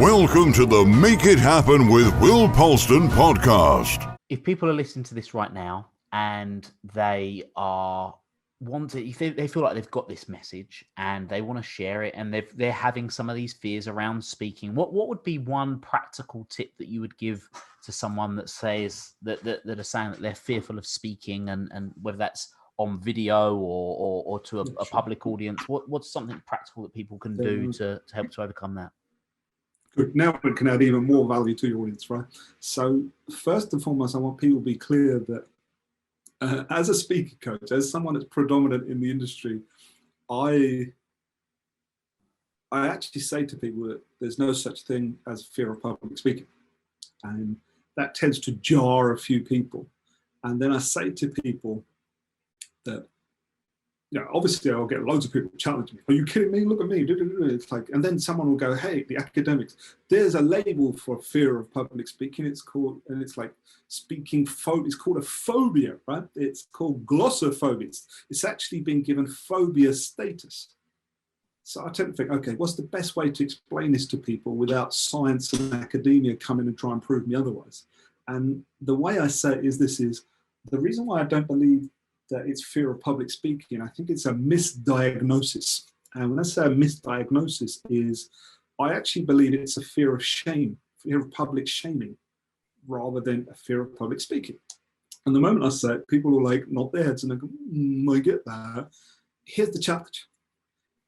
Welcome to the Make It Happen with Will Polston podcast. If people are listening to this right now and they are if they feel like they've got this message and they want to share it and they're having some of these fears around speaking, what would be one practical tip that you would give to someone that says that are saying that they're fearful of speaking and whether that's on video or to a public audience? What's something practical that people can do to help to overcome that? Good. Now it can add even more value to your audience, right? So first and foremost, I want people to be clear that as a speaking coach, as someone that's predominant in the industry, I actually say to people that there's no such thing as fear of public speaking. And that tends to jar a few people. And then I say to people that, obviously I'll get loads of people challenge me. Are you kidding me? Look at me. It's like, and then someone will go, hey, the academics, there's a label for fear of public speaking. It's called, and it's like speaking phobia. It's called a phobia, right? It's called glossophobia. It's actually been given phobia status. So I tend to think, okay, what's the best way to explain this to people without science and academia coming and try and prove me otherwise? And the way I say it is the reason why I don't believe that it's fear of public speaking, I think it's a misdiagnosis. And when I say a misdiagnosis is, I actually believe it's a fear of shame, fear of public shaming, rather than a fear of public speaking. And the moment I say it, people are like, nod their heads and they go, I get that. Here's the challenge.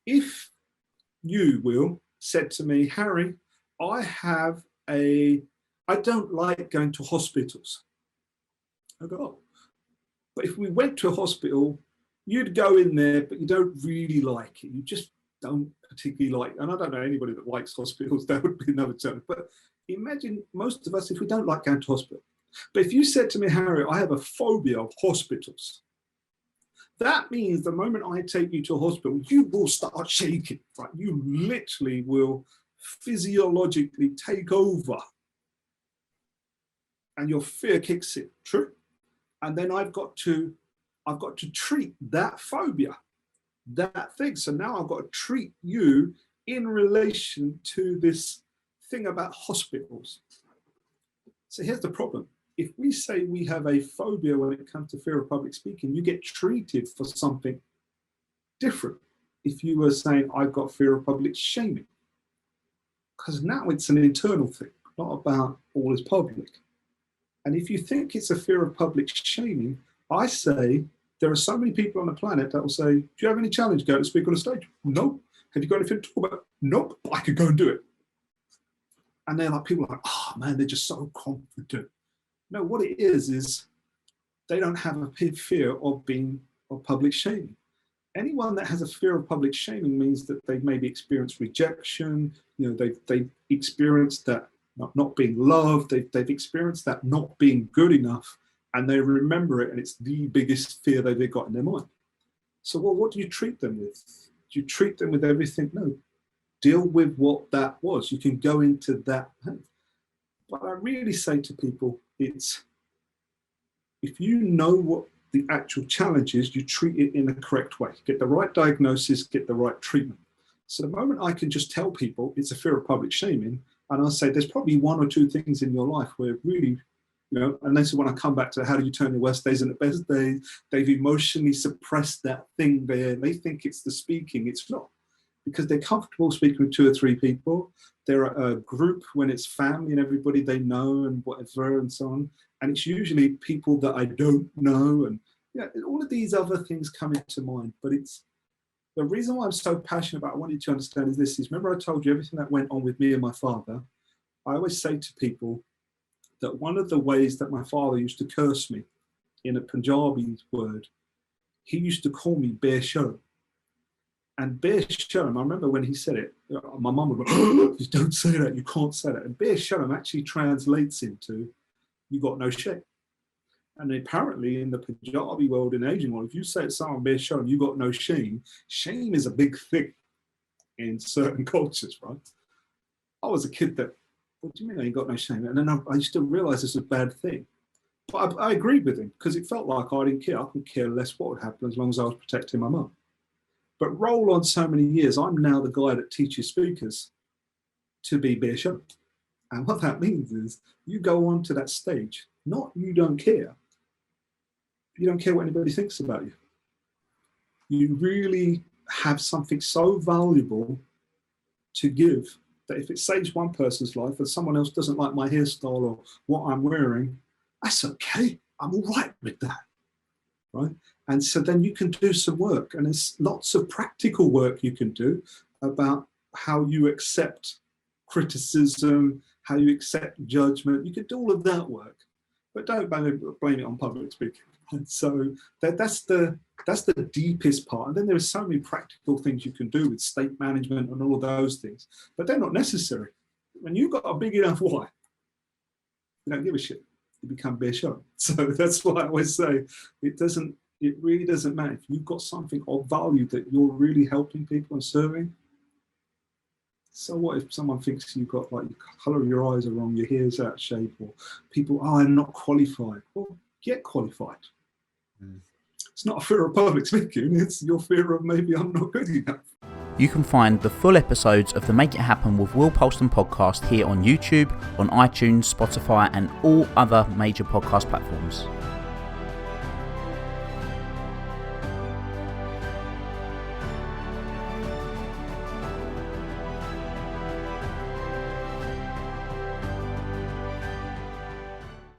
If you, Will, said to me, Harry, I don't like going to hospitals. I go, oh. But if we went to a hospital, you'd go in there, but you don't really like it. You just don't particularly like it. And I don't know anybody that likes hospitals. That would be another challenge. But imagine most of us, if we don't like going to hospital. But if you said to me, Harry, I have a phobia of hospitals, that means the moment I take you to a hospital, you will start shaking, right? You literally will physiologically take over. And your fear kicks in. True? And then I've got to treat that phobia, that thing. So now I've got to treat you in relation to this thing about hospitals. So here's the problem. If we say we have a phobia when it comes to fear of public speaking, you get treated for something different. If you were saying, I've got fear of public shaming, because now it's an internal thing, not about all is public. And if you think it's a fear of public shaming, I say there are so many people on the planet that will say, do you have any challenge going to speak on a stage? No. Have you got anything to talk about? Nope, I could go and do it. And they're like, people are like, oh man, they're just so confident. No, what it is they don't have a fear of public shaming. Anyone that has a fear of public shaming means that they've maybe experienced rejection, they've experienced that not being loved, they've experienced that not being good enough, and they remember it, and it's the biggest fear they've got in their mind. So, well, what do you treat them with? Do you treat them with everything? No. Deal with what that was. You can go into that. But I really say to people, it's if you know what the actual challenge is, you treat it in a correct way. Get the right diagnosis, get the right treatment. So the moment I can just tell people it's a fear of public shaming, and I'll say there's probably one or two things in your life where really, and then so when I come back to how do you turn your worst days into best days, they've emotionally suppressed that thing there. They think it's the speaking. It's not, because they're comfortable speaking with 2 or 3 people. They're a group when it's family and everybody they know and whatever and so on. And it's usually people that I don't know. And all of these other things come into mind. But it's the reason why I'm so passionate about, I want you to understand is this, is remember I told you everything that went on with me and my father. I always say to people that one of the ways that my father used to curse me in a Punjabi word, he used to call me Bear Show. And Bear Shalom, I remember when he said it, my mum would go, you don't say that, you can't say that. And Bear Shalom actually translates into, you got no shame. And apparently in the Punjabi world, in Asian world, if you say to someone, Bear Shalom, you got no shame, shame is a big thing in certain cultures, right? I was a kid that, what do you mean I ain't got no shame? And then I used to realize this was a bad thing. But I agreed with him because it felt like I didn't care. I could care less what would happen as long as I was protecting my mum. But roll on so many years, I'm now the guy that teaches speakers to be bare shown. And what that means is you go onto that stage, not you don't care. You don't care what anybody thinks about you. You really have something so valuable to give that if it saves one person's life and someone else doesn't like my hairstyle or what I'm wearing, that's okay. I'm all right with that, right? And so then you can do some work, and there's lots of practical work you can do about how you accept criticism, how you accept judgment. You can do all of that work, but don't blame it on public speaking. And so that's the deepest part. And then there are so many practical things you can do with state management and all of those things, but they're not necessary. When you've got a big enough why, you don't give a shit. You become bare shown. So that's why I always say it really doesn't matter. If you've got something of value that you're really helping people and serving, so what if someone thinks you've got, like, the colour of your eyes are wrong, your hair's out of shape, or people, I'm not qualified. Well, get qualified. It's not a fear of public speaking, it's your fear of maybe I'm not good enough. You can find the full episodes of the Make It Happen with Will Polston podcast here on YouTube, on iTunes, Spotify, and all other major podcast platforms.